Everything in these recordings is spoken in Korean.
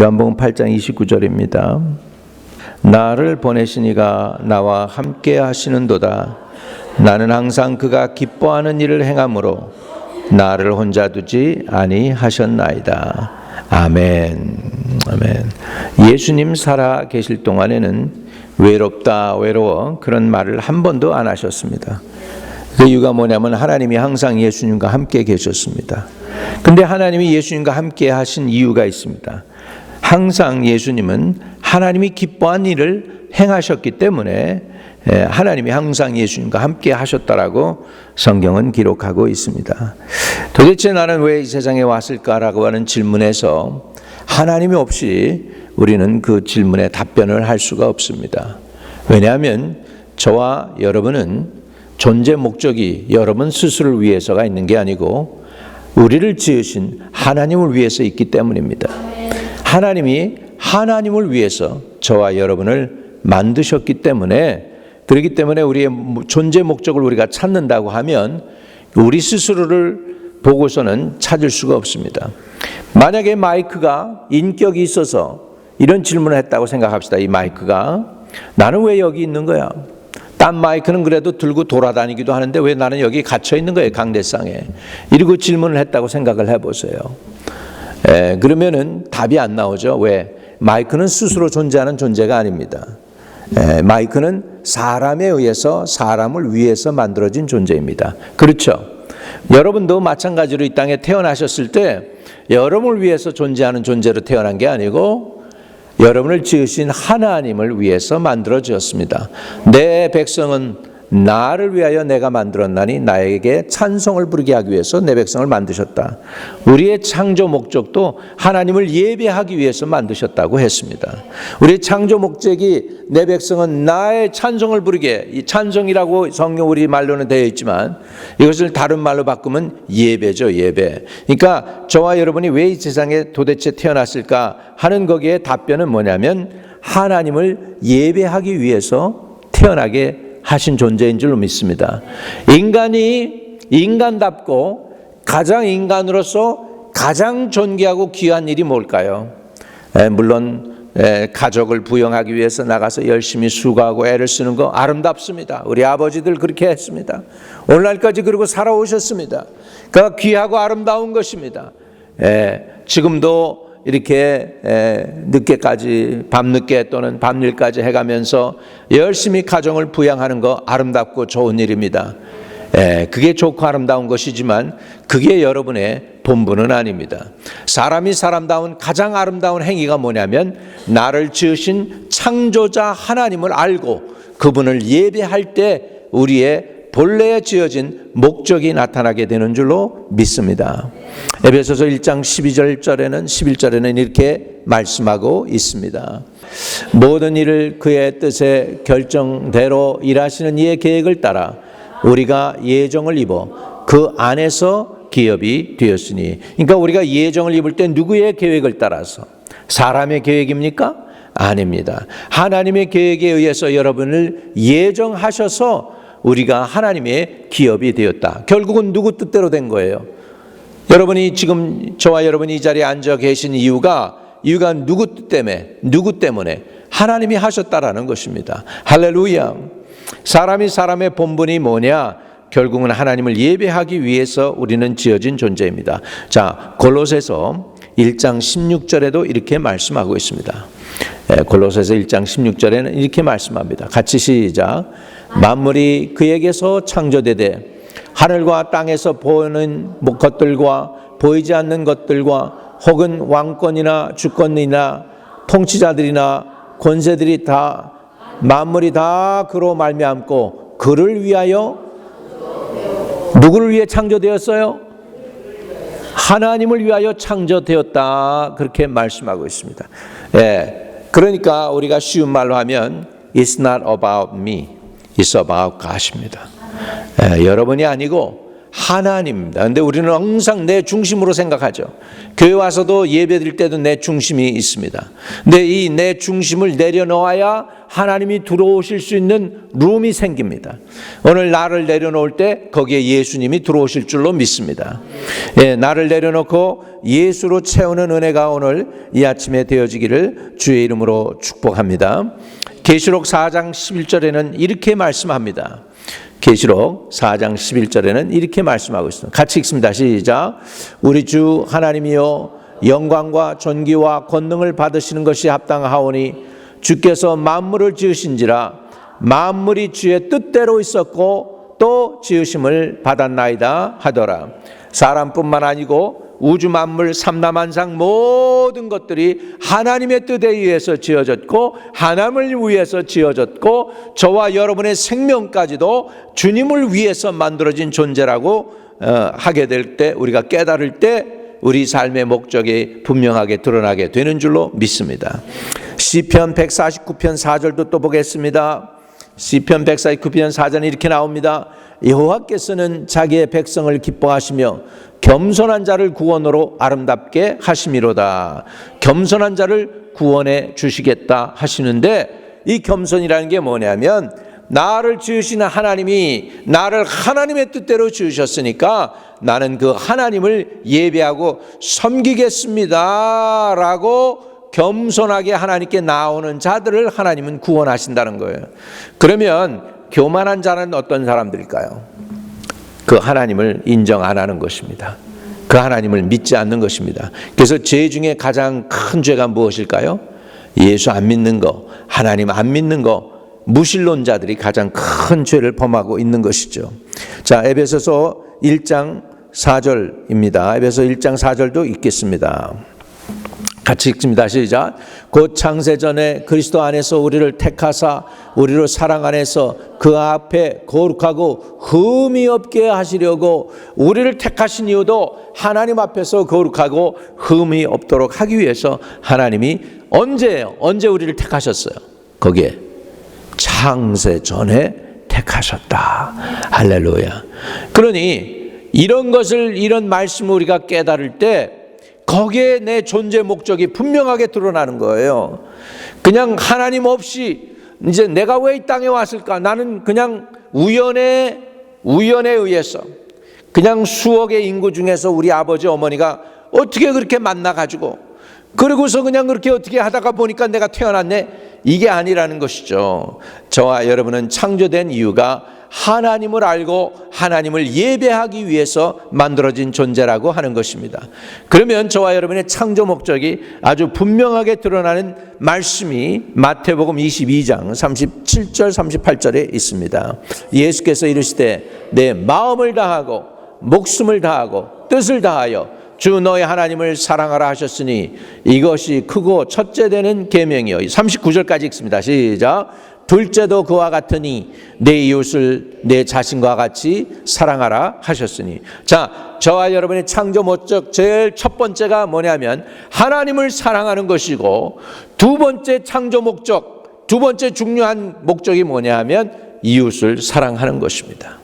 요한복음 8장 29절입니다. 나를 보내신 이가 나와 함께 하시는도다. 나는 항상 그가 기뻐하는 일을 행함으로 나를 혼자 두지 아니하셨나이다. 아멘. 아멘. 예수님 살아 계실 동안에는 외롭다, 외로워 그런 말을 한 번도 안 하셨습니다. 그 이유가 뭐냐면 하나님이 항상 예수님과 함께 계셨습니다. 근데 하나님이 예수님과 함께 하신 이유가 있습니다. 항상 예수님은 하나님이 기뻐한 일을 행하셨기 때문에 하나님이 항상 예수님과 함께 하셨다라고 성경은 기록하고 있습니다. 도대체 나는 왜 이 세상에 왔을까라고 하는 질문에서 하나님이 없이 우리는 그 질문에 답변을 할 수가 없습니다. 왜냐하면 저와 여러분은 존재 목적이 여러분 스스로를 위해서가 있는 게 아니고 우리를 지으신 하나님을 위해서 있기 때문입니다. 하나님이 하나님을 위해서 저와 여러분을 만드셨기 때문에, 그렇기 때문에 우리의 존재 목적을 우리가 찾는다고 하면 우리 스스로를 보고서는 찾을 수가 없습니다. 만약에 마이크가 인격이 있어서 이런 질문을 했다고 생각합시다. 이 마이크가 나는 왜 여기 있는 거야? 딴 마이크는 그래도 들고 돌아다니기도 하는데 왜 나는 여기 갇혀 있는 거예요, 강대상에? 이러고 질문을 했다고 생각을 해보세요. 그러면은 답이 안 나오죠. 왜? 마이크는 스스로 존재하는 존재가 아닙니다. 마이크는 사람에 의해서, 사람을 위해서 만들어진 존재입니다. 그렇죠? 여러분도 마찬가지로 이 땅에 태어나셨을 때 여러분을 위해서 존재하는 존재로 태어난 게 아니고 여러분을 지으신 하나님을 위해서 만들어졌습니다. 내 백성은 나를 위하여 내가 만들었나니 나에게 찬송을 부르게 하기 위해서 내 백성을 만드셨다. 우리의 창조 목적도 하나님을 예배하기 위해서 만드셨다고 했습니다. 우리의 창조 목적이 내 백성은 나의 찬송을 부르게, 이 찬송이라고 성경 우리 말로는 되어 있지만 이것을 다른 말로 바꾸면 예배죠, 예배. 그러니까 저와 여러분이 왜 이 세상에 도대체 태어났을까 하는 거기에 답변은 뭐냐면 하나님을 예배하기 위해서 태어나게 하신 존재인 줄로 믿습니다. 인간이 인간답고 가장 인간으로서 가장 존귀하고 귀한 일이 뭘까요? 물론 가족을 부양하기 위해서 나가서 열심히 수고하고 애를 쓰는 거 아름답습니다. 우리 아버지들 그렇게 했습니다. 오늘날까지 그러고 살아오셨습니다. 그가 귀하고 아름다운 것입니다. 지금도 이렇게 늦게까지 밤늦게 또는 밤일까지 해가면서 열심히 가정을 부양하는 거 아름답고 좋은 일입니다. 그게 좋고 아름다운 것이지만 그게 여러분의 본분은 아닙니다. 사람이 사람다운 가장 아름다운 행위가 뭐냐면 나를 지으신 창조자 하나님을 알고 그분을 예배할 때 우리의 본래에 지어진 목적이 나타나게 되는 줄로 믿습니다. 에베소서 1장 11절에는 이렇게 말씀하고 있습니다. 모든 일을 그의 뜻의 결정대로 일하시는 이의 계획을 따라 우리가 예정을 입어 그 안에서 기업이 되었으니, 그러니까 우리가 예정을 입을 때 누구의 계획을 따라서? 사람의 계획입니까? 아닙니다. 하나님의 계획에 의해서 여러분을 예정하셔서 우리가 하나님의 기업이 되었다. 결국은 누구 뜻대로 된 거예요? 여러분이 지금 저와 여러분이 이 자리에 앉아 계신 이유가 누구 뜻 때문에, 누구 때문에? 하나님이 하셨다라는 것입니다. 할렐루야. 사람이 사람의 본분이 뭐냐? 결국은 하나님을 예배하기 위해서 우리는 지어진 존재입니다. 자, 골로새서 1장 16절에도 이렇게 말씀하고 있습니다. 골로새서 1장 16절에는 이렇게 말씀합니다. 같이 시작. 만물이 그에게서 창조되되 하늘과 땅에서 보이는 것들과 보이지 않는 것들과 혹은 왕권이나 주권이나 통치자들이나 권세들이 다 만물이 다 그로 말미암고 그를 위하여, 누구를 위해 창조되었어요? 하나님을 위하여 창조되었다. 그렇게 말씀하고 있습니다. 그러니까 우리가 쉬운 말로 하면 It's not about me, it's about God입니다. 여러분이 아니고 하나님입니다. 근데 우리는 항상 내 중심으로 생각하죠. 교회 와서도 예배 드릴 때도 내 중심이 있습니다. 근데 이 내 중심을 내려놓아야 하나님이 들어오실 수 있는 룸이 생깁니다. 오늘 나를 내려놓을 때 거기에 예수님이 들어오실 줄로 믿습니다. 예, 나를 내려놓고 예수로 채우는 은혜가 오늘 이 아침에 되어지기를 주의 이름으로 축복합니다. 계시록 4장 11절에는 이렇게 말씀합니다. 계시록 4장 11절에는 이렇게 말씀하고 있습니다. 같이 읽습니다. 시작. 우리 주 하나님이여 영광과 존귀와 권능을 받으시는 것이 합당하오니 주께서 만물을 지으신지라 만물이 주의 뜻대로 있었고 또 지으심을 받았나이다 하더라. 사람뿐만 아니고 우주 만물 삼라만상 모든 것들이 하나님의 뜻에 의해서 지어졌고 하나님을 위해서 지어졌고 저와 여러분의 생명까지도 주님을 위해서 만들어진 존재라고 하게 될 때, 우리가 깨달을 때 우리 삶의 목적이 분명하게 드러나게 되는 줄로 믿습니다. 시편 149편 4절도 또 보겠습니다. 시편 149편 4절은 이렇게 나옵니다. 여호와께서는 자기의 백성을 기뻐하시며 겸손한 자를 구원으로 아름답게 하심이로다. 겸손한 자를 구원해 주시겠다 하시는데, 이 겸손이라는 게 뭐냐면 나를 지으시는 하나님이 나를 하나님의 뜻대로 지으셨으니까 나는 그 하나님을 예배하고 섬기겠습니다 라고 겸손하게 하나님께 나오는 자들을 하나님은 구원하신다는 거예요. 그러면 교만한 자는 어떤 사람들일까요? 그 하나님을 인정 안 하는 것입니다. 그 하나님을 믿지 않는 것입니다. 그래서 죄 중에 가장 큰 죄가 무엇일까요? 예수 안 믿는 거, 하나님 안 믿는 거, 무신론자들이 가장 큰 죄를 범하고 있는 것이죠. 자, 에베소서 1장 4절입니다. 에베소 1장 4절도 읽겠습니다. 같이 읽습니다. 시작. 곧 창세전에 그리스도 안에서 우리를 택하사 우리로 사랑 안에서 그 앞에 거룩하고 흠이 없게 하시려고, 우리를 택하신 이유도 하나님 앞에서 거룩하고 흠이 없도록 하기 위해서 하나님이 언제예요? 언제 우리를 택하셨어요? 거기에 창세전에 택하셨다. 할렐루야. 그러니 이런 것을, 이런 말씀을 우리가 깨달을 때 거기에 내 존재 목적이 분명하게 드러나는 거예요. 그냥 하나님 없이 이제 내가 왜 이 땅에 왔을까? 나는 그냥 우연에 의해서, 그냥 수억의 인구 중에서 우리 아버지 어머니가 어떻게 그렇게 만나가지고, 그러고서 그냥 그렇게 어떻게 하다가 보니까 내가 태어났네, 이게 아니라는 것이죠. 저와 여러분은 창조된 이유가 하나님을 알고 하나님을 예배하기 위해서 만들어진 존재라고 하는 것입니다. 그러면 저와 여러분의 창조 목적이 아주 분명하게 드러나는 말씀이 마태복음 22장 37절 38절에 있습니다. 예수께서 이르시되 내 마음을 다하고 목숨을 다하고 뜻을 다하여 주 너의 하나님을 사랑하라 하셨으니 이것이 크고 첫째 되는 계명이요. 39절까지 읽습니다. 시작. 둘째도 그와 같으니 내 이웃을 내 자신과 같이 사랑하라 하셨으니. 자, 저와 여러분의 창조 목적 제일 첫 번째가 뭐냐면 하나님을 사랑하는 것이고, 두 번째 창조 목적, 두 번째 중요한 목적이 뭐냐 하면 이웃을 사랑하는 것입니다.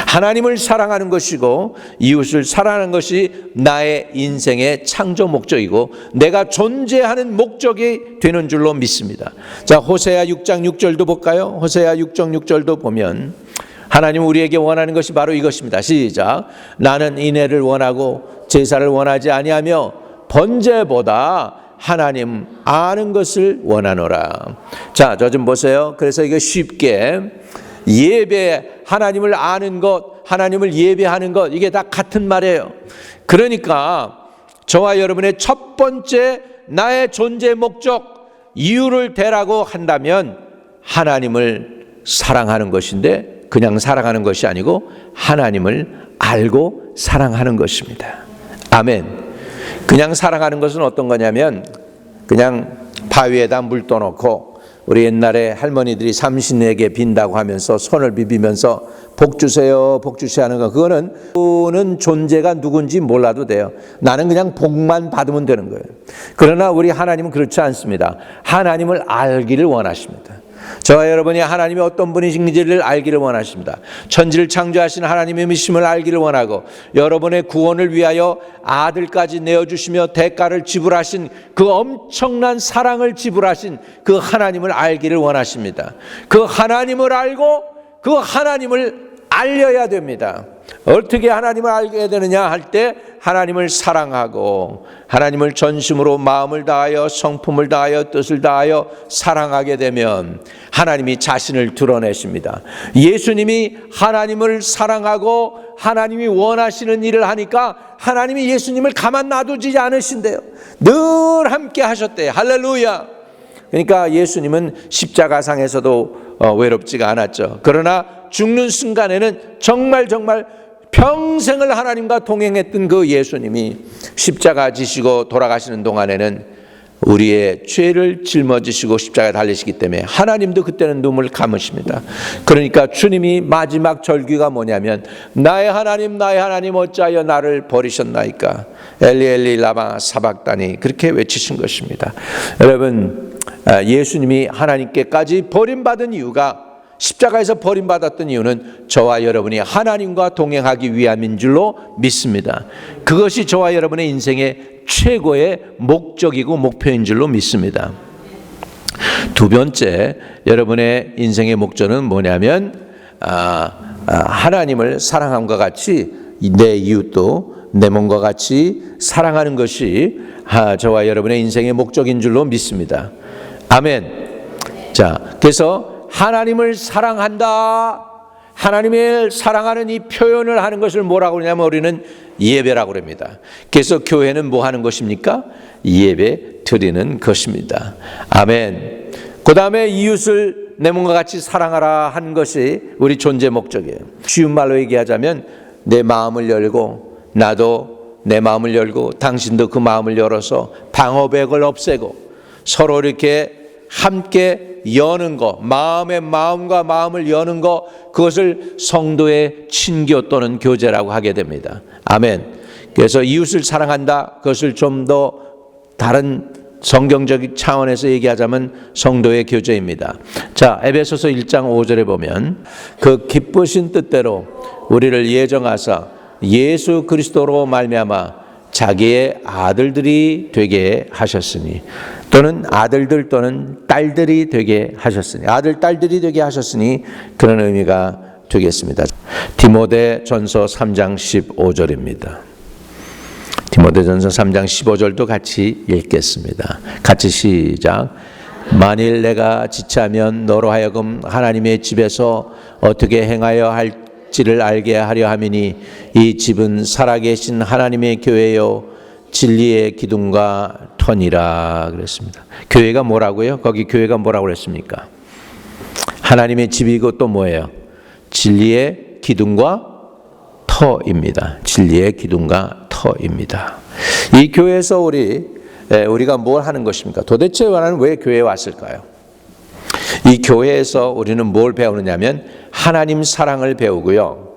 하나님을 사랑하는 것이고 이웃을 사랑하는 것이 나의 인생의 창조 목적이고 내가 존재하는 목적이 되는 줄로 믿습니다. 자, 호세아 6장 6절도 볼까요? 호세아 6장 6절도 보면 하나님 우리에게 원하는 것이 바로 이것입니다. 시작. 나는 인애를 원하고 제사를 원하지 아니하며 번제보다 하나님 아는 것을 원하노라. 자, 저 좀 보세요. 그래서 이거 쉽게 예배, 하나님을 아는 것, 하나님을 예배하는 것, 이게 다 같은 말이에요. 그러니까 저와 여러분의 첫 번째 나의 존재 목적, 이유를 대라고 한다면 하나님을 사랑하는 것인데, 그냥 사랑하는 것이 아니고 하나님을 알고 사랑하는 것입니다. 아멘. 그냥 사랑하는 것은 어떤 거냐면 그냥 바위에다 물 떠놓고 우리 옛날에 할머니들이 삼신에게 빈다고 하면서 손을 비비면서 복 주세요, 복 주세요 하는 거, 그거는 존재가 누군지 몰라도 돼요. 나는 그냥 복만 받으면 되는 거예요. 그러나 우리 하나님은 그렇지 않습니다. 하나님을 알기를 원하십니다. 저와 여러분이 하나님이 어떤 분이신지를 알기를 원하십니다. 천지를 창조하신 하나님의 미심을 알기를 원하고 여러분의 구원을 위하여 아들까지 내어주시며 대가를 지불하신 그 엄청난 사랑을 지불하신 그 하나님을 알기를 원하십니다. 그 하나님을 알고 그 하나님을 알려야 됩니다. 어떻게 하나님을 알게 되느냐 할 때 하나님을 사랑하고 하나님을 전심으로 마음을 다하여 성품을 다하여 뜻을 다하여 사랑하게 되면 하나님이 자신을 드러내십니다. 예수님이 하나님을 사랑하고 하나님이 원하시는 일을 하니까 하나님이 예수님을 가만 놔두지 않으신대요. 늘 함께 하셨대요. 할렐루야. 그러니까 예수님은 십자가상에서도 외롭지가 않았죠. 그러나 죽는 순간에는 정말 평생을 하나님과 동행했던 그 예수님이 십자가 지시고 돌아가시는 동안에는 우리의 죄를 짊어지시고 십자가에 달리시기 때문에 하나님도 그때는 눈물 감으십니다. 그러니까 주님이 마지막 절규가 뭐냐면 나의 하나님 어찌하여 나를 버리셨나이까 엘리 엘리 라마 사박다니 그렇게 외치신 것입니다. 여러분, 예수님이 하나님께까지 버림받은 이유가 십자가에서 버림받았던 이유는 저와 여러분이 하나님과 동행하기 위함인 줄로 믿습니다. 그것이 저와 여러분의 인생의 최고의 목적이고 목표인 줄로 믿습니다. 두 번째, 여러분의 인생의 목적은 뭐냐면 하나님을 사랑함과 같이 내 이웃도 내 몸과 같이 사랑하는 것이 저와 여러분의 인생의 목적인 줄로 믿습니다. 아멘. 자, 그래서 하나님을 사랑한다. 하나님을 사랑하는 이 표현을 하는 것을 뭐라고 그러냐면 우리는 예배라고 합니다. 그래서 교회는 뭐 하는 것입니까? 예배 드리는 것입니다. 아멘. 그 다음에 이웃을 내 몸과 같이 사랑하라 하는 것이 우리 존재 목적이에요. 쉬운 말로 얘기하자면 내 마음을 열고 나도 내 마음을 열고 당신도 그 마음을 열어서 방어벽을 없애고 서로 이렇게 함께 여는 거, 마음과 마음을 여는 거, 그것을 성도의 친교 또는 교제라고 하게 됩니다. 아멘. 그래서 이웃을 사랑한다, 그것을 좀 더 다른 성경적인 차원에서 얘기하자면 성도의 교제입니다. 자, 에베소서 1장 5절에 보면 그 기쁘신 뜻대로 우리를 예정하사 예수 그리스도로 말미암아 자기의 아들들이 되게 하셨으니 또는 아들들 또는 딸들이 되게 하셨으니 아들 딸들이 되게 하셨으니 그런 의미가 되겠습니다. 디모데전서 3장 15절입니다. 디모데전서 3장 15절도 같이 읽겠습니다. 같이 시작. 만일 내가 지체하면 너로 하여금 하나님의 집에서 어떻게 행하여 할지를 알게 하려 함이니 이 집은 살아계신 하나님의 교회요 진리의 기둥과 터니라 그랬습니다. 교회가 뭐라고요? 거기 교회가 뭐라고 그랬습니까? 하나님의 집이고 또 뭐예요? 진리의 기둥과 터입니다. 진리의 기둥과 터입니다. 이 교회에서 우리가 뭘 하는 것입니까? 도대체 우리는 왜 교회에 왔을까요? 이 교회에서 우리는 뭘 배우느냐면 하나님 사랑을 배우고요.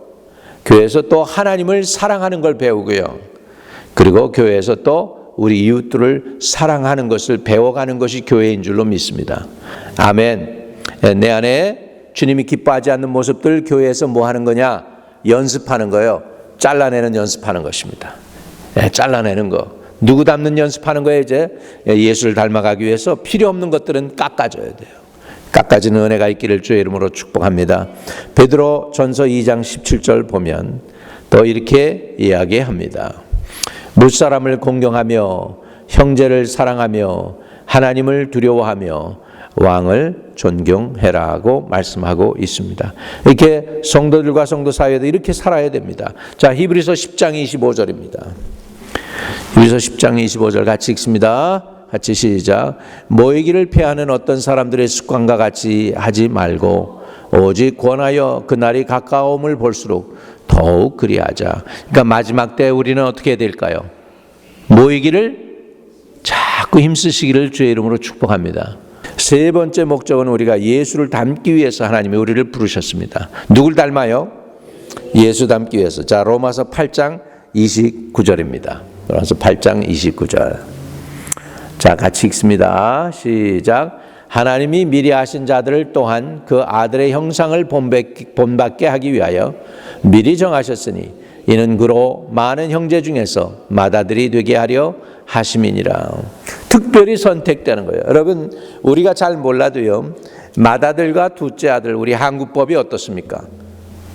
교회에서 또 하나님을 사랑하는 걸 배우고요. 그리고 교회에서 또 우리 이웃들을 사랑하는 것을 배워가는 것이 교회인 줄로 믿습니다. 아멘. 내 안에 주님이 기뻐하지 않는 모습들 교회에서 뭐 하는 거냐? 연습하는 거예요. 잘라내는 연습하는 것입니다. 잘라내는 거. 누구 닮는 연습하는 거예요. 이제 예수를 닮아가기 위해서 필요 없는 것들은 깎아줘야 돼요. 깎아지는 은혜가 있기를 주의 이름으로 축복합니다. 베드로 전서 2장 17절 보면 또 이렇게 이야기합니다. 무사람을 공경하며 형제를 사랑하며 하나님을 두려워하며 왕을 존경해라고 말씀하고 있습니다. 이렇게 성도들과 성도 사회도 이렇게 살아야 됩니다. 자, 히브리서 10장 25절입니다. 히브리서 10장 25절 같이 읽습니다. 같이 시작. 모이기를 패하는 어떤 사람들의 습관과 같이 하지 말고 오직 권하여 그날이 가까움을 볼수록 더욱 그리하자. 그러니까 마지막 때 우리는 어떻게 해야 될까요? 모이기를 자꾸 힘쓰시기를 주의 이름으로 축복합니다. 세 번째 목적은 우리가 예수를 닮기 위해서 하나님이 우리를 부르셨습니다. 누굴 닮아요? 예수 닮기 위해서. 자, 로마서 8장 29절입니다. 로마서 8장 29절. 자, 같이 읽습니다. 시작. 하나님이 미리 하신 자들을 또한 그 아들의 형상을 본받게 하기 위하여 미리 정하셨으니 이는 그로 많은 형제 중에서 맏아들이 되게 하려 하심이니라. 특별히 선택되는 거예요. 여러분, 우리가 잘 몰라도요, 맏아들과 둘째 아들, 우리 한국법이 어떻습니까?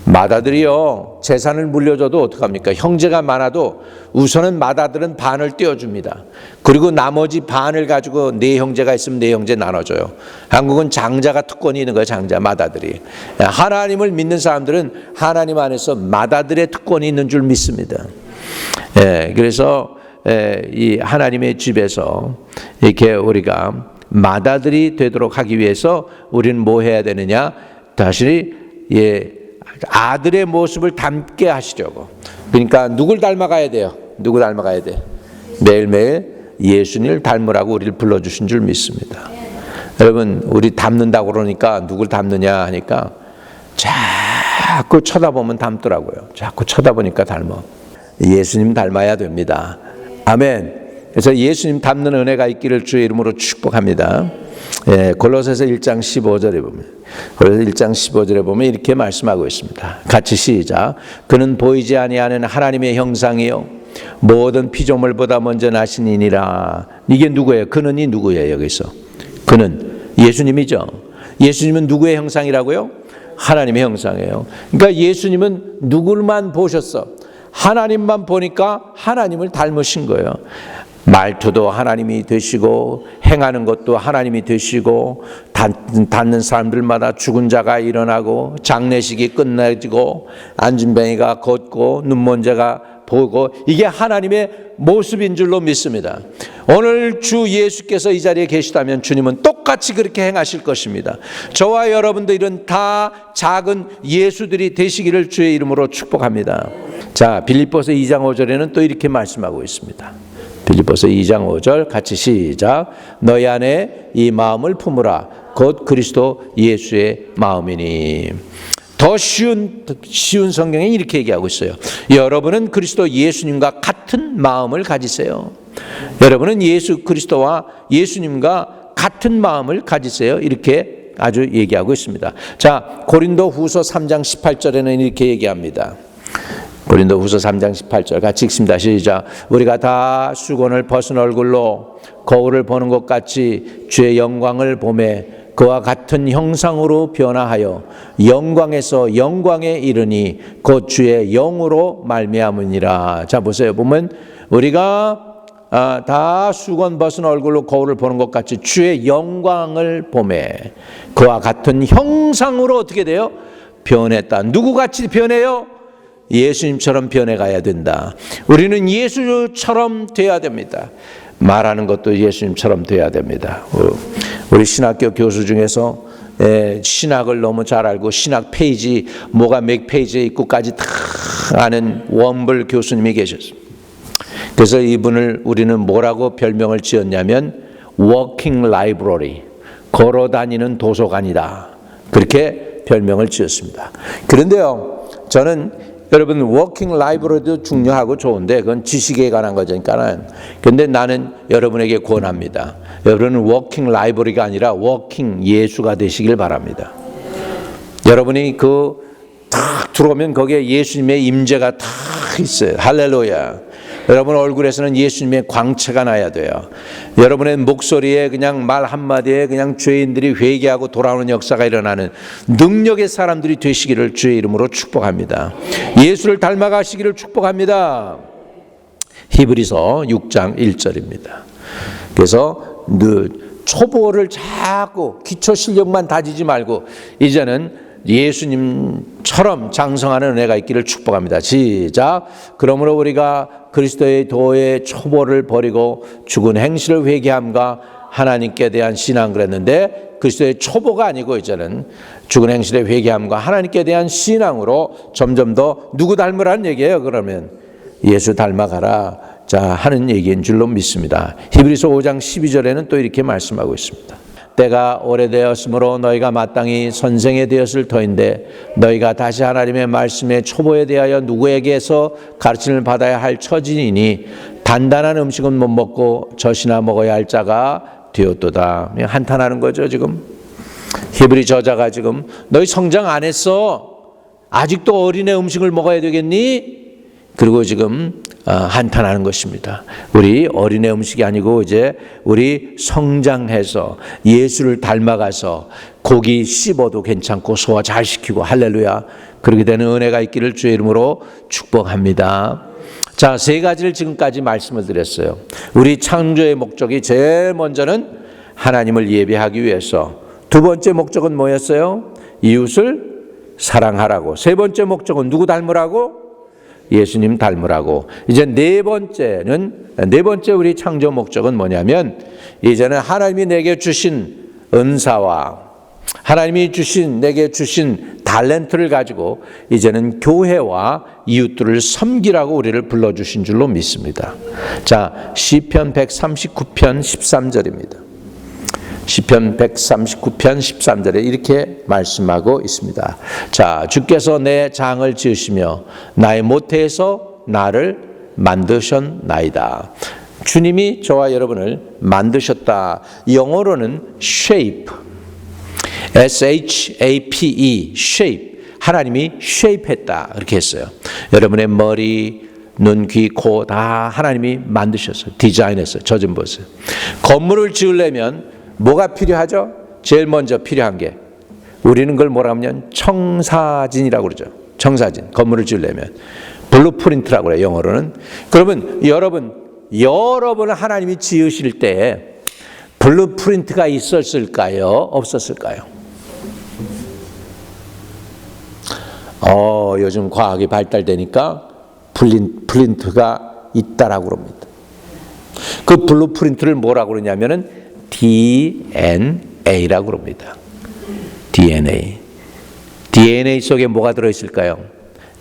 맏아들이요, 재산을 물려줘도 어떡합니까? 형제가 많아도 우선은 맏아들은 반을 떼어줍니다. 그리고 나머지 반을 가지고 네 형제가 있으면 네 형제 나눠줘요. 한국은 장자가 특권이 있는 거예요. 장자, 맏아들이. 하나님을 믿는 사람들은 하나님 안에서 맏아들의 특권이 있는 줄 믿습니다. 그래서 이 하나님의 집에서 이렇게 우리가 맏아들이 되도록 하기 위해서 우리는 뭐 해야 되느냐? 다시 아들의 모습을 닮게 하시려고. 그러니까 누굴 닮아가야 돼요? 누구 닮아가야 돼? 매일매일 예수님을 닮으라고 우리를 불러주신 줄 믿습니다. 여러분, 우리 닮는다고 그러니까 누굴 닮느냐 하니까 자꾸 쳐다보면 닮더라고요. 자꾸 쳐다보니까 닮아. 예수님 닮아야 됩니다. 아멘. 그래서 예수님 닮는 은혜가 있기를 주의 이름으로 축복합니다. 골로새서 1장 15절에 보면, 골로새 1장 15절에 보면 이렇게 말씀하고 있습니다. 같이 시작. 그는 보이지 아니하는 하나님의 형상이요 모든 피조물보다 먼저 나시니라. 이게 누구예요? 그는이 누구예요? 여기서 그는 예수님이죠. 예수님은 누구의 형상이라고요? 하나님의 형상이에요. 그러니까 예수님은 누구만 보셨어? 하나님만 보니까 하나님을 닮으신 거예요. 말투도 하나님이 되시고 행하는 것도 하나님이 되시고 닿는 사람들마다 죽은 자가 일어나고 장례식이 끝나지고 안진뱅이가 걷고 눈먼 자가 보고, 이게 하나님의 모습인 줄로 믿습니다. 오늘 주 예수께서 이 자리에 계시다면 주님은 똑같이 그렇게 행하실 것입니다. 저와 여러분들은 다 작은 예수들이 되시기를 주의 이름으로 축복합니다. 자, 빌립보서 2장 5절에는 또 이렇게 말씀하고 있습니다. 빌립보서 2장 5절 같이 시작. 너희 안에 이 마음을 품으라. 곧 그리스도 예수의 마음이니. 더 쉬운 성경에 이렇게 얘기하고 있어요. 여러분은 그리스도 예수님과 같은 마음을 가지세요. 여러분은 예수 그리스도와 예수님과 같은 마음을 가지세요. 이렇게 아주 얘기하고 있습니다. 자, 고린도 후서 3장 18절에는 이렇게 얘기합니다. 고린도 후서 3장 18절 같이 읽습니다. 시작. 우리가 다 수건을 벗은 얼굴로 거울을 보는 것 같이 주의 영광을 보매 그와 같은 형상으로 변화하여 영광에서 영광에 이르니 곧 주의 영으로 말미암으니라. 자, 보세요. 보면 우리가 다 수건 벗은 얼굴로 거울을 보는 것 같이 주의 영광을 보매 그와 같은 형상으로 어떻게 돼요? 변했다. 누구같이 변해요? 예수님처럼 변해가야 된다. 우리는 예수처럼 돼야 됩니다. 말하는 것도 예수님처럼 돼야 됩니다. 우리 신학교 교수 중에서 신학을 너무 잘 알고 신학 페이지 뭐가 몇 페이지에 있고까지 다 아는 원불 교수님이 계셨습니다. 그래서 이분을 우리는 뭐라고 별명을 지었냐면 Walking Library, 걸어다니는 도서관이다. 그렇게 별명을 지었습니다. 그런데요, 저는 여러분 워킹 라이브러리도 중요하고 좋은데 그건 지식에 관한 거니까는. 근데 나는 여러분에게 권합니다. 여러분은 워킹 라이브러리가 아니라 워킹 예수가 되시길 바랍니다. 여러분이 딱 들어오면 거기에 예수님의 임재가 딱 있어요. 할렐루야. 여러분 얼굴에서는 예수님의 광채가 나야 돼요. 여러분의 목소리에 그냥 말 한마디에 그냥 죄인들이 회개하고 돌아오는 역사가 일어나는 능력의 사람들이 되시기를 주의 이름으로 축복합니다. 예수를 닮아가시기를 축복합니다. 히브리서 6장 1절입니다. 그래서 초보를 자꾸 기초 실력만 다지지 말고 이제는 예수님처럼 장성하는 은혜가 있기를 축복합니다. 시작. 그러므로 우리가 그리스도의 도의 초보를 버리고 죽은 행실을 회개함과 하나님께 대한 신앙 그랬는데 그리스도의 초보가 아니고 이제는 죽은 행실의 회개함과 하나님께 대한 신앙으로 점점 더 누구 닮으라는 얘기예요. 그러면 예수 닮아가라 자 하는 얘기인 줄로 믿습니다. 히브리서 5장 12절에는 또 이렇게 말씀하고 있습니다. 때가 오래되었으므로 너희가 마땅히 선생이 되었을 터인데 너희가 다시 하나님의 말씀의 초보에 대하여 누구에게서 가르침을 받아야 할 처지이니 단단한 음식은 못 먹고 젖이나 먹어야 할 자가 되었도다. 한탄하는 거죠 지금. 히브리 저자가 지금 너희 성장 안 했어? 아직도 어린애 음식을 먹어야 되겠니? 그리고 지금 한탄하는 것입니다. 우리 어린애 음식이 아니고 이제 우리 성장해서 예수를 닮아가서 고기 씹어도 괜찮고 소화 잘 시키고 할렐루야. 그렇게 되는 은혜가 있기를 주의 이름으로 축복합니다. 자, 세 가지를 지금까지 말씀을 드렸어요. 우리 창조의 목적이 제일 먼저는 하나님을 예배하기 위해서. 두 번째 목적은 뭐였어요? 이웃을 사랑하라고. 세 번째 목적은 누구 닮으라고? 예수님 닮으라고. 이제 네 번째 우리 창조 목적은 뭐냐면 이제는 하나님이 내게 주신 은사와 하나님이 내게 주신 탤런트를 가지고 이제는 교회와 이웃들을 섬기라고 우리를 불러주신 줄로 믿습니다. 자, 시편 139편 13절입니다. 시편 139편 13절에 이렇게 말씀하고 있습니다. 자, 주께서 내 장을 지으시며 나의 모태에서 나를 만드셨나이다. 주님이 저와 여러분을 만드셨다. 영어로는 shape, shape, shape. 하나님이 shape했다 이렇게 했어요. 여러분의 머리, 눈, 귀, 코 다 하나님이 만드셨어요. 디자인했어요. 저 좀 보세요. 건물을 지으려면 뭐가 필요하죠? 제일 먼저 필요한 게 우리는 그걸 뭐라 하면 청사진이라고 그러죠. 청사진. 건물을 지으려면 블루프린트라고 그래요. 영어로는. 그러면 여러분 하나님이 지으실 때 블루프린트가 있었을까요? 없었을까요? 요즘 과학이 발달되니까 플린트가 있다라고 그럽니다. 그 블루프린트를 뭐라고 그러냐면은 DNA라고 그럽니다. DNA 속에 뭐가 들어있을까요?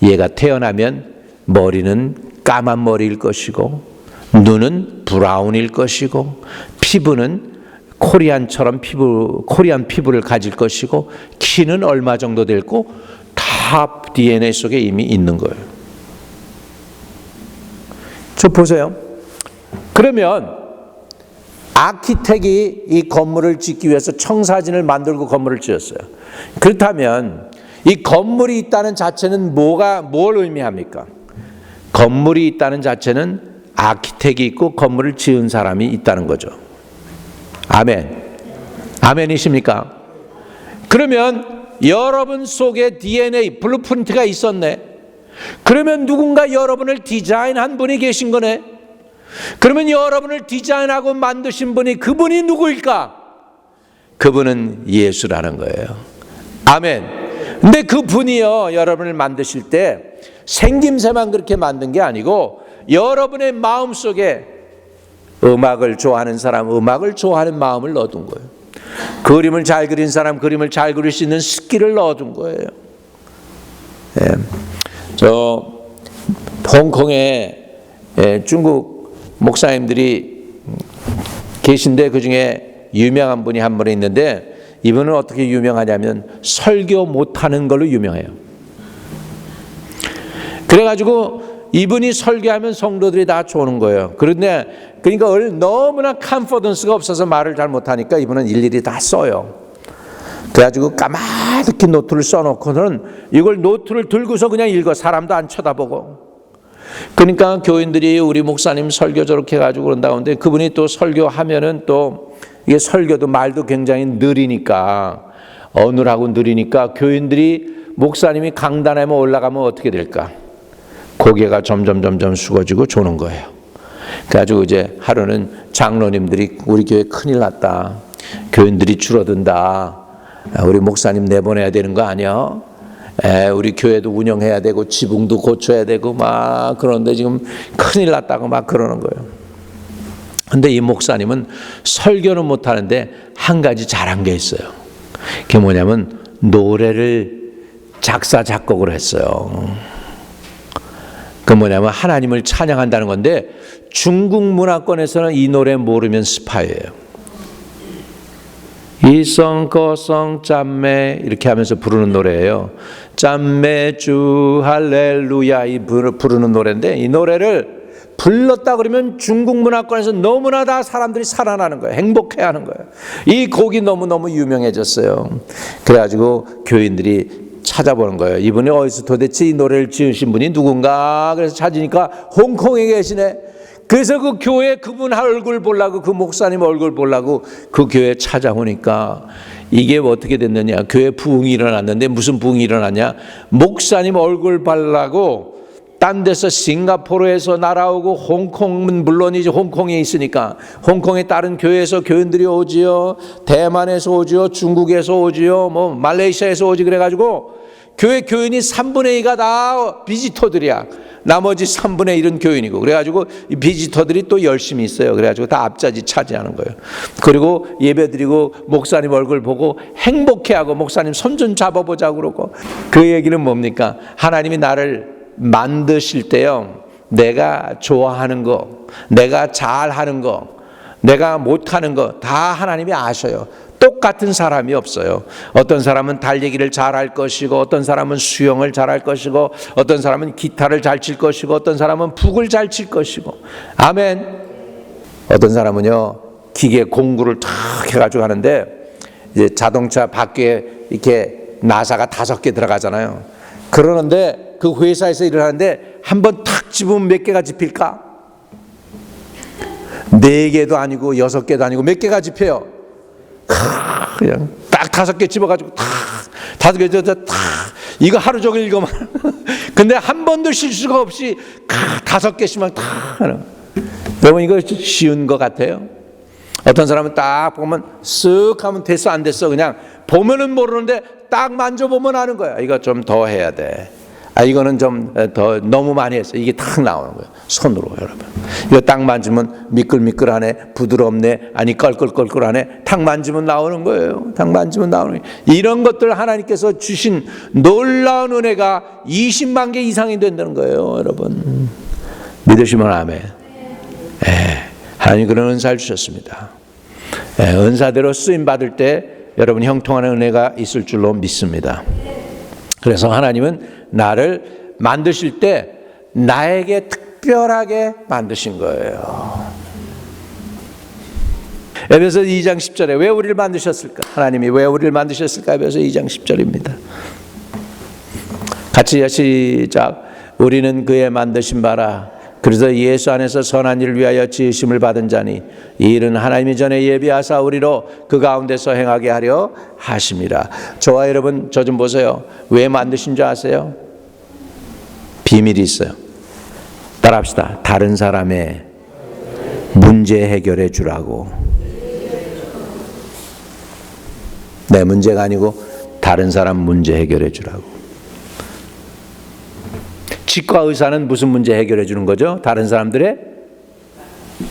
얘가 태어나면 머리는 까만 머리일 것이고 눈은 브라운일 것이고 피부는 코리안 피부를 가질 것이고 키는 얼마 정도 될고 다 DNA 속에 이미 있는 거예요. 저 보세요. 그러면 아키텍이 이 건물을 짓기 위해서 청사진을 만들고 건물을 지었어요. 그렇다면 이 건물이 있다는 자체는 뭘 의미합니까? 건물이 있다는 자체는 아키텍이 있고 건물을 지은 사람이 있다는 거죠. 아멘. 아멘이십니까? 그러면 여러분 속에 DNA, 블루프린트가 있었네. 그러면 누군가 여러분을 디자인한 분이 계신 거네. 그러면 여러분을 디자인하고 만드신 분이 그분이 누구일까? 그분은 예수라는 거예요. 아멘. 근데 그분이요, 여러분을 만드실 때 생김새만 그렇게 만든 게 아니고 여러분의 마음속에 음악을 좋아하는 사람, 음악을 좋아하는 마음을 넣어둔 거예요. 그림을 잘 그린 사람, 그림을 잘 그릴 수 있는 스킬을 넣어둔 거예요. 예. 저 홍콩에 중국 목사님들이 계신데 그 중에 유명한 분이 한 분 있는데 이분은 어떻게 유명하냐면 설교 못하는 걸로 유명해요. 그래가지고 이분이 설교하면 성도들이 다 좋은 거예요. 그러니까 너무나 컨피던스가 없어서 말을 잘 못하니까 이분은 일일이 다 써요. 그래가지고 까마득히 노트를 써놓고는 이걸 노트를 들고서 그냥 읽어. 사람도 안 쳐다보고. 그러니까 교인들이 우리 목사님 설교 저렇게 해가지고 그런다고 하는데 그분이 또 설교하면은 또 이게 설교도 말도 굉장히 느리니까 어눌하고 느리니까 교인들이 목사님이 강단에 올라가면 어떻게 될까? 고개가 점점 숙어지고 조는 거예요. 그래가지고 이제 하루는 장로님들이 우리 교회 큰일 났다. 교인들이 줄어든다. 우리 목사님 내보내야 되는 거 아니야? 우리 교회도 운영해야 되고 지붕도 고쳐야 되고 막 그런데 지금 큰일 났다고 막 그러는 거예요. 근데 이 목사님은 설교는 못하는데 한 가지 잘한 게 있어요. 그게 뭐냐면 노래를 작사 작곡을 했어요. 그 뭐냐면 하나님을 찬양한다는 건데 중국 문화권에서는 이 노래 모르면 스파이예요. 이성 거성 짬매 이렇게 하면서 부르는 노래예요. 짬매 주 할렐루야 이 부르는 노래인데 이 노래를 불렀다 그러면 중국 문화권에서 너무나 다 사람들이 살아나는 거예요. 행복해하는 거예요. 이 곡이 너무너무 유명해졌어요. 그래가지고 교인들이 찾아보는 거예요. 이분이 어디서 도대체 이 노래를 지으신 분이 누군가. 그래서 찾으니까 홍콩에 계시네. 그래서 그 교회 그분 얼굴 보려고, 그 목사님 얼굴 보려고 그 교회 찾아오니까 이게 어떻게 됐느냐. 교회 부흥이 일어났는데 무슨 부흥이 일어났냐. 목사님 얼굴 보려고 딴 데서 싱가포르에서 날아오고, 홍콩은 물론이지, 홍콩에 있으니까 홍콩에 다른 교회에서 교인들이 오지요, 대만에서 오지요, 중국에서 오지요, 뭐 말레이시아에서 오지. 그래가지고 교회 교인이 3분의 2가 다 비지터들이야. 나머지 3분의 1은 교인이고, 그래가지고 이 비지터들이 또 열심히 있어요. 그래가지고 다 앞자리 차지하는 거예요. 그리고 예배드리고 목사님 얼굴 보고 행복해하고, 목사님 손 좀 잡아보자고 그러고. 그 얘기는 뭡니까? 하나님이 나를 만드실 때요, 내가 좋아하는 거, 내가 잘하는 거, 내가 못하는 거 다 하나님이 아셔요. 똑같은 사람이 없어요. 어떤 사람은 달리기를 잘할 것이고, 어떤 사람은 수영을 잘할 것이고, 어떤 사람은 기타를 잘 칠 것이고, 어떤 사람은 북을 잘 칠 것이고. 아멘. 어떤 사람은요, 기계 공구를 탁 해가지고 하는데, 이제 자동차 바퀴에 이렇게 나사가 5개 들어가잖아요. 그러는데 그 회사에서 일을 하는데 한 번 탁 집으면 몇 개가 집힐까? 4개도 아니고 6개도 아니고 몇 개가 집혀요? 그냥 딱 5개 집어가지고 탁 5개 탁, 이거 하루 종일 이거만. 근데 한 번도 실수가 없이 5개씩만 탁 하는. 여러분, 이거 쉬운 것 같아요? 어떤 사람은 딱 보면 쓱 하면 됐어 안 됐어 그냥 보면은 모르는데 딱 만져보면 아는 거야. 이거 좀 더 해야 돼. 이거는 좀 더 너무 많이 했어. 이게 탁 나오는 거예요. 손으로. 여러분, 이거 딱 만지면 미끌미끌하네, 부드럽네, 아니 껄껄껄껄하네. 탁 만지면 나오는 거예요. 탁 만지면 나오는 거예요. 이런 것들 하나님께서 주신 놀라운 은혜가 20만 개 이상이 된다는 거예요. 여러분, 믿으시면 아멘. 하나님 그런 은사를 주셨습니다. 은사대로 쓰임 받을 때 여러분 형통하는 은혜가 있을 줄로 믿습니다. 그래서 하나님은 나를 만드실 때 나에게 특별하게 만드신 거예요. 에베소 2장 10절에 왜 우리를 만드셨을까? 하나님이 왜 우리를 만드셨을까? 에베소 2장 10절입니다. 같이 시작. 우리는 그의 만드신 바라 그래서 예수 안에서 선한 일을 위하여 지으심을 받은 자니 이 일은 하나님이 전에 예비하사 우리로 그 가운데서 행하게 하려 하심이라. 저와 여러분, 저 좀 보세요. 왜 만드신 줄 아세요? 비밀이 있어요. 따라합시다. 다른 사람의 문제 해결해 주라고. 내 문제가 아니고 다른 사람 문제 해결해 주라고. 치과 의사는 무슨 문제 해결해 주는 거죠? 다른 사람들의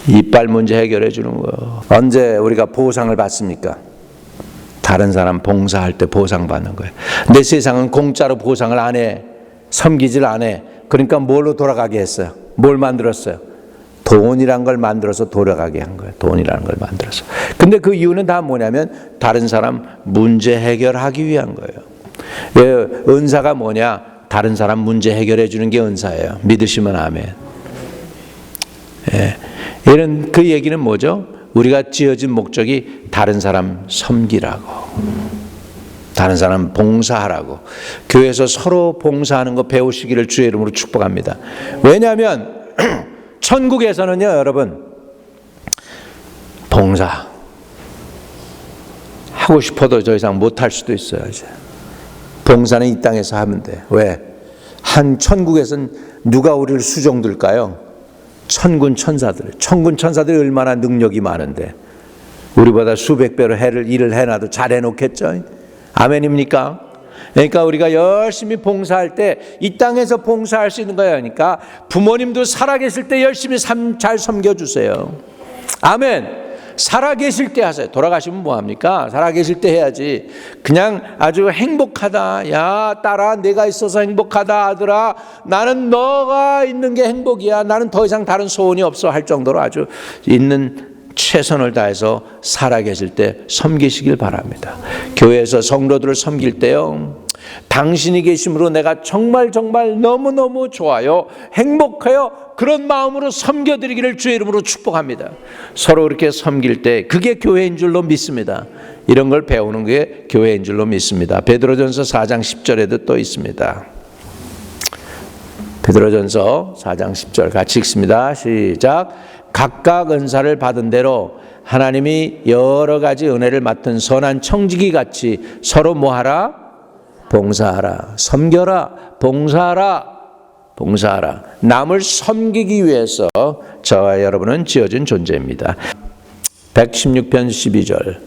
이빨 문제 해결해 주는 거예요. 언제 우리가 보상을 받습니까? 다른 사람 봉사할 때 보상 받는 거예요. 내 세상은 공짜로 보상을 안 해. 섬기질 안 해. 그러니까 뭘로 돌아가게 했어요? 뭘 만들었어요? 돈이란 걸 만들어서 돌아가게 한 거예요. 돈이라는 걸 만들어서. 근데 그 이유는 다 뭐냐면 다른 사람 문제 해결하기 위한 거예요. 은사가 뭐냐? 다른 사람 문제 해결해 주는 게 은사예요. 믿으시면 아멘. 이런 그 얘기는 뭐죠? 우리가 지어진 목적이 다른 사람 섬기라고, 다른 사람 봉사하라고. 교회에서 서로 봉사하는 거 배우시기를 주의 이름으로 축복합니다. 왜냐하면 천국에서는요, 여러분, 봉사 하고 싶어도 더 이상 못할 수도 있어요. 이제 봉사는 이 땅에서 하면 돼. 왜? 한 천국에서는 누가 우리를 수종들까요? 천군 천사들. 천군 천사들이 얼마나 능력이 많은데 우리보다 수백 배로 일을 해놔도 잘 해놓겠죠. 아멘입니까? 그러니까 우리가 열심히 봉사할 때 이 땅에서 봉사할 수 있는 거예요. 그러니까 부모님도 살아계실 때 열심히 잘 섬겨주세요. 아멘. 살아계실 때 하세요. 돌아가시면 뭐합니까? 살아계실 때 해야지. 그냥 아주 행복하다. 야, 딸아, 내가 있어서 행복하다. 아들아, 나는 너가 있는 게 행복이야. 나는 더 이상 다른 소원이 없어 할 정도로 아주 있는 최선을 다해서 살아계실 때 섬기시길 바랍니다. 교회에서 성도들을 섬길 때요, 당신이 계심으로 내가 정말 너무너무 좋아요. 행복해요. 그런 마음으로 섬겨드리기를 주의 이름으로 축복합니다. 서로 그렇게 섬길 때 그게 교회인 줄로 믿습니다. 이런 걸 배우는 게 교회인 줄로 믿습니다. 베드로전서 4장 10절에도 또 있습니다. 베드로전서 4장 10절 같이 읽습니다. 시작. 각각 은사를 받은 대로 하나님이 여러 가지 은혜를 맡은 선한 청지기 같이 서로 뭐하라? 봉사하라. 섬겨라. 봉사하라. 남을 섬기기 위해서 저와 여러분은 지어진 존재입니다. 116편 12절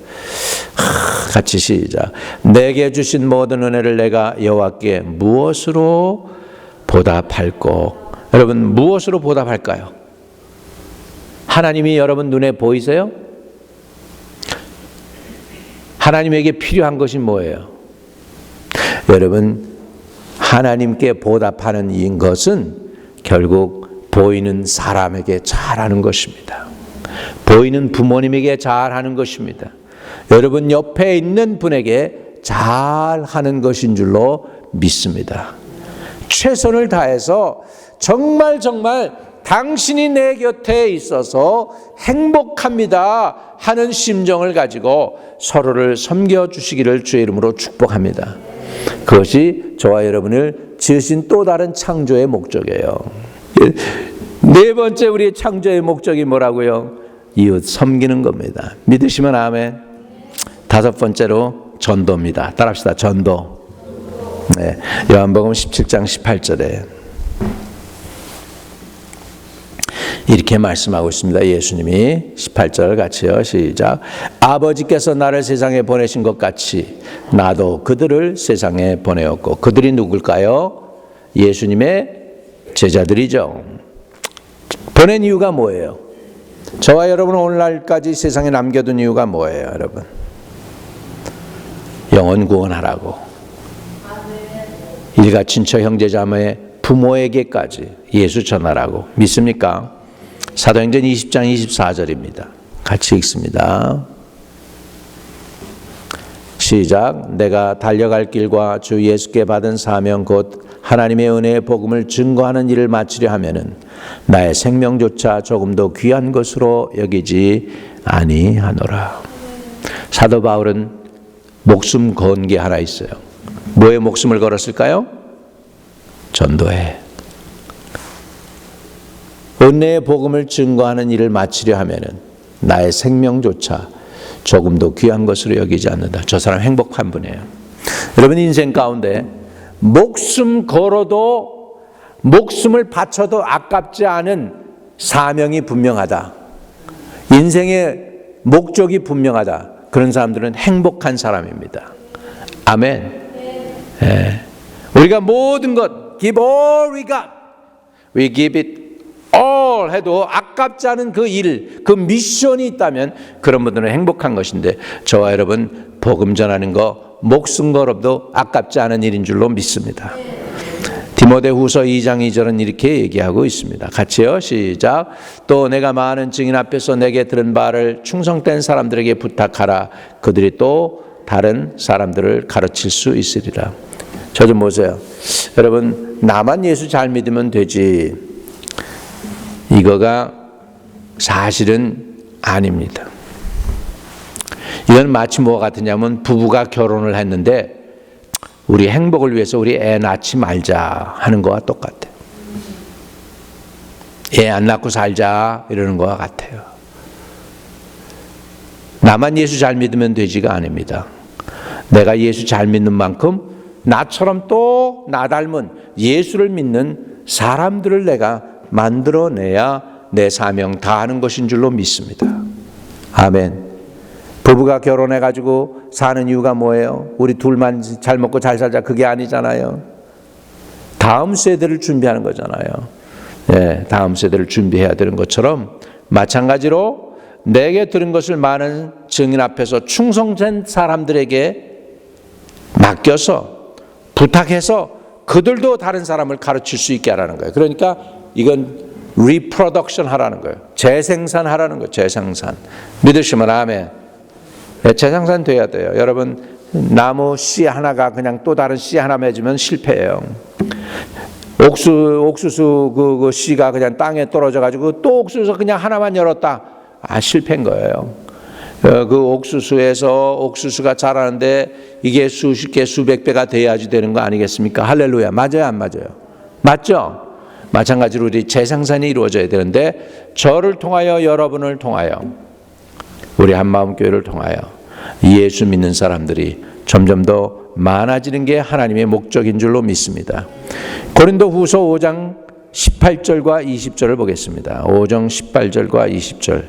같이 시작. 내게 주신 모든 은혜를 내가 여호와께 무엇으로 보답할꼬? 여러분 무엇으로 보답할까요? 하나님이 여러분 눈에 보이세요? 하나님에게 필요한 것이 뭐예요? 여러분 하나님께 보답하는 것은 결국 보이는 사람에게 잘하는 것입니다. 보이는 부모님에게 잘하는 것입니다. 여러분 옆에 있는 분에게 잘하는 것인 줄로 믿습니다. 최선을 다해서 정말 당신이 내 곁에 있어서 행복합니다 하는 심정을 가지고 서로를 섬겨주시기를 주의 이름으로 축복합니다. 그것이 저와 여러분을 지으신 또 다른 창조의 목적이에요. 네 번째 우리의 창조의 목적이 뭐라고요? 이웃 섬기는 겁니다. 믿으시면 아멘. 다섯 번째로 전도입니다. 따라합시다. 전도. 네, 요한복음 17장 18절에 이렇게 말씀하고 있습니다. 예수님이 18절 같이요. 시작. 아버지께서 나를 세상에 보내신 것 같이 나도 그들을 세상에 보내었고. 그들이 누굴까요? 예수님의 제자들이죠. 보낸 이유가 뭐예요? 저와 여러분은 오늘날까지 세상에 남겨둔 이유가 뭐예요, 여러분? 영혼 구원하라고. 일가 친처 형제자매 부모에게까지 예수 전하라고. 믿습니까? 사도행전 20장 24절입니다. 같이 읽습니다. 시작. 내가 달려갈 길과 주 예수께 받은 사명 곧 하나님의 은혜의 복음을 증거하는 일을 마치려 하면은 나의 생명조차 조금도 귀한 것으로 여기지 아니하노라. 사도 바울은 목숨 건 게 하나 있어요. 뭐에 목숨을 걸었을까요? 전도에. 은혜의 복음을 증거하는 일을 마치려 하면은 나의 생명조차 조금도 귀한 것으로 여기지 않는다. 저 사람 행복한 분이에요. 여러분 인생 가운데 목숨 걸어도 목숨을 바쳐도 아깝지 않은 사명이 분명하다. 인생의 목적이 분명하다. 그런 사람들은 행복한 사람입니다. 아멘. 네. 우리가 모든 것 give all we got. We give it all 해도 아깝지 않은 그 일, 그 미션이 있다면 그런 분들은 행복한 것인데 저와 여러분 복음 전하는 거 목숨 걸어도 아깝지 않은 일인 줄로 믿습니다. 디모데후서 2장 2절은 이렇게 얘기하고 있습니다. 같이요. 시작. 또 내가 많은 증인 앞에서 내게 들은 바를 충성된 사람들에게 부탁하라. 그들이 또 다른 사람들을 가르칠 수 있으리라. 저 좀 보세요. 여러분 나만 예수 잘 믿으면 되지. 이거가 사실은 아닙니다. 이건 마치 뭐가 같으냐면 부부가 결혼을 했는데 우리 행복을 위해서 우리 애 낳지 말자 하는 거와 똑같아요. 애 안 낳고 살자 이러는 거와 같아요. 나만 예수 잘 믿으면 되지가 아닙니다. 내가 예수 잘 믿는 만큼 나처럼 또 나 닮은 예수를 믿는 사람들을 내가 만들어내야 내 사명 다하는 것인 줄로 믿습니다. 아멘. 부부가 결혼해가지고 사는 이유가 뭐예요? 우리 둘만 잘 먹고 잘 살자 그게 아니잖아요. 다음 세대를 준비하는 거잖아요. 네, 다음 세대를 준비해야 되는 것처럼 마찬가지로 내게 들은 것을 많은 증인 앞에서 충성된 사람들에게 맡겨서 부탁해서 그들도 다른 사람을 가르칠 수 있게 하라는 거예요. 그러니까 이건 리프로덕션 하라는 거예요. 재생산하라는 거예요. 재생산. 믿으시면 아멘. 네, 재생산 돼야 돼요. 여러분 나무 씨 하나가 그냥 또 다른 씨 하나 맺으면 실패해요. 옥수수 그 씨가 그냥 땅에 떨어져 가지고 또 옥수수 그냥 하나만 열었다. 실패인 거예요. 그 옥수수에서 옥수수가 자라는데 이게 수십 개 수백 배가 돼야지 되는 거 아니겠습니까? 할렐루야. 맞아요, 안 맞아요? 맞죠? 마찬가지로 우리 재생산이 이루어져야 되는데 저를 통하여 여러분을 통하여 우리 한마음교회를 통하여 예수 믿는 사람들이 점점 더 많아지는 게 하나님의 목적인 줄로 믿습니다. 고린도후서 5장 18절과 20절을 보겠습니다. 5장 18절과 20절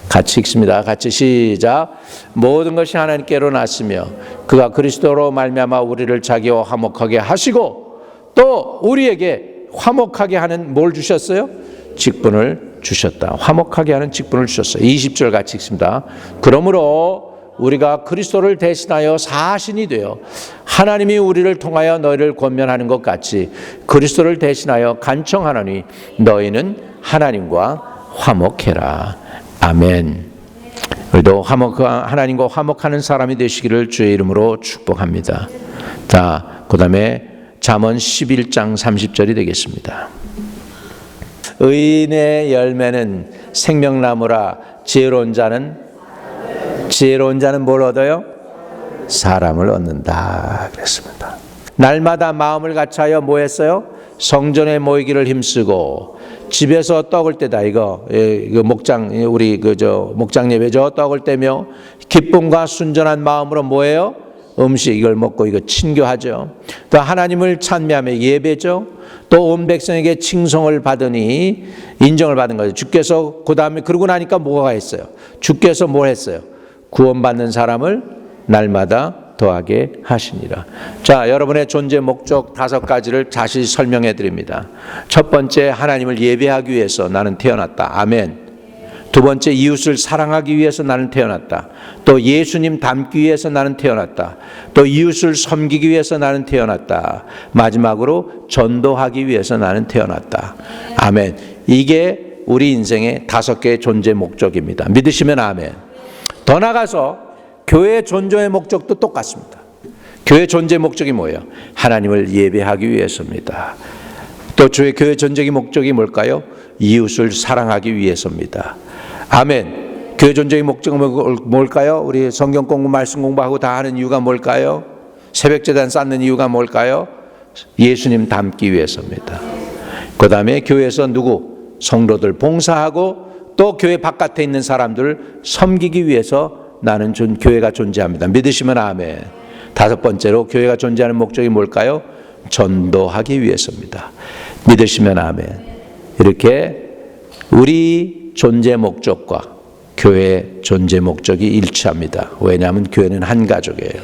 같이 읽습니다. 같이 시작. 모든 것이 하나님께로 났으며 그가 그리스도로 말미암아 우리를 자기와 화목하게 하시고 또 우리에게 화목하게 하는 뭘 주셨어요? 직분을 주셨다. 화목하게 하는 직분을 주셨어요. 20절 같이 읽습니다. 그러므로 우리가 그리스도를 대신하여 사신이 되어 하나님이 우리를 통하여 너희를 권면하는 것 같이 그리스도를 대신하여 간청하노니 너희는 하나님과 화목해라. 아멘. 우리도 하나님과 화목하는 사람이 되시기를 주의 이름으로 축복합니다. 자, 그 다음에 잠언 11장 30절이 되겠습니다. 의인의 열매는 생명나무라 지혜로운 자는 뭘 얻어요? 사람을 얻는다 그랬습니다. 날마다 마음을 같이하여 뭐 했어요? 성전에 모이기를 힘쓰고 집에서 떡을 떼다 이거 목장 우리 목장 예배죠. 떡을 떼며 기쁨과 순전한 마음으로 뭐예요? 음식 이걸 먹고 이거 친교하죠. 또 하나님을 찬미하며 예배죠. 또 온 백성에게 칭송을 받으니 인정을 받은 거죠. 주께서 그 다음에 그러고 나니까 뭐가 했어요? 주께서 뭘 했어요? 구원받는 사람을 날마다 더하게 하시니라. 자, 여러분의 존재 목적 5가지를 다시 설명해 드립니다. 첫 번째, 하나님을 예배하기 위해서 나는 태어났다. 아멘. 두 번째, 이웃을 사랑하기 위해서 나는 태어났다. 또 예수님 닮기 위해서 나는 태어났다. 또 이웃을 섬기기 위해서 나는 태어났다. 마지막으로 전도하기 위해서 나는 태어났다. 아멘. 이게 우리 인생의 5개의 존재 목적입니다. 믿으시면 아멘. 더 나아가서 교회의 존재의 목적도 똑같습니다. 교회 존재 목적이 뭐예요? 하나님을 예배하기 위해서입니다. 또 주의 교회 존재의 목적이 뭘까요? 이웃을 사랑하기 위해서입니다. 아멘. 교회 존재의 목적은 뭘까요? 우리 성경 공부, 말씀 공부하고 다 하는 이유가 뭘까요? 새벽 제단 쌓는 이유가 뭘까요? 예수님 닮기 위해서입니다. 그 다음에 교회에서 성도들 봉사하고 또 교회 바깥에 있는 사람들을 섬기기 위해서 나는 교회가 존재합니다. 믿으시면 아멘. 5번째로 교회가 존재하는 목적이 뭘까요? 전도하기 위해서입니다. 믿으시면 아멘. 이렇게 우리 존재 목적과 교회 존재 목적이 일치합니다. 왜냐하면 교회는 한 가족이에요.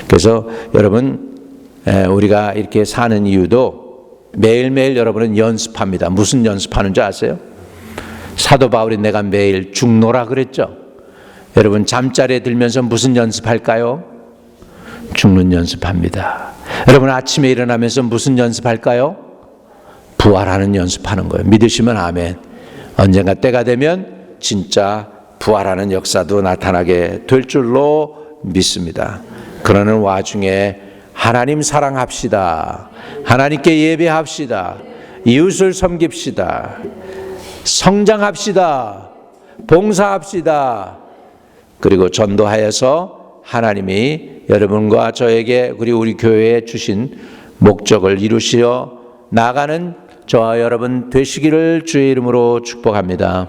그래서 여러분 우리가 이렇게 사는 이유도 매일매일 여러분은 연습합니다. 무슨 연습하는 줄 아세요? 사도 바울이 내가 매일 죽노라 그랬죠. 여러분 잠자리에 들면서 무슨 연습할까요? 죽는 연습합니다. 여러분 아침에 일어나면서 무슨 연습할까요? 부활하는 연습하는 거예요. 믿으시면 아멘. 언젠가 때가 되면 진짜 부활하는 역사도 나타나게 될 줄로 믿습니다. 그러는 와중에 하나님 사랑합시다. 하나님께 예배합시다. 이웃을 섬깁시다. 성장합시다. 봉사합시다. 그리고 전도하여서 하나님이 여러분과 저에게 그리고 우리 교회에 주신 목적을 이루시어 나가는 저와 여러분 되시기를 주의 이름으로 축복합니다.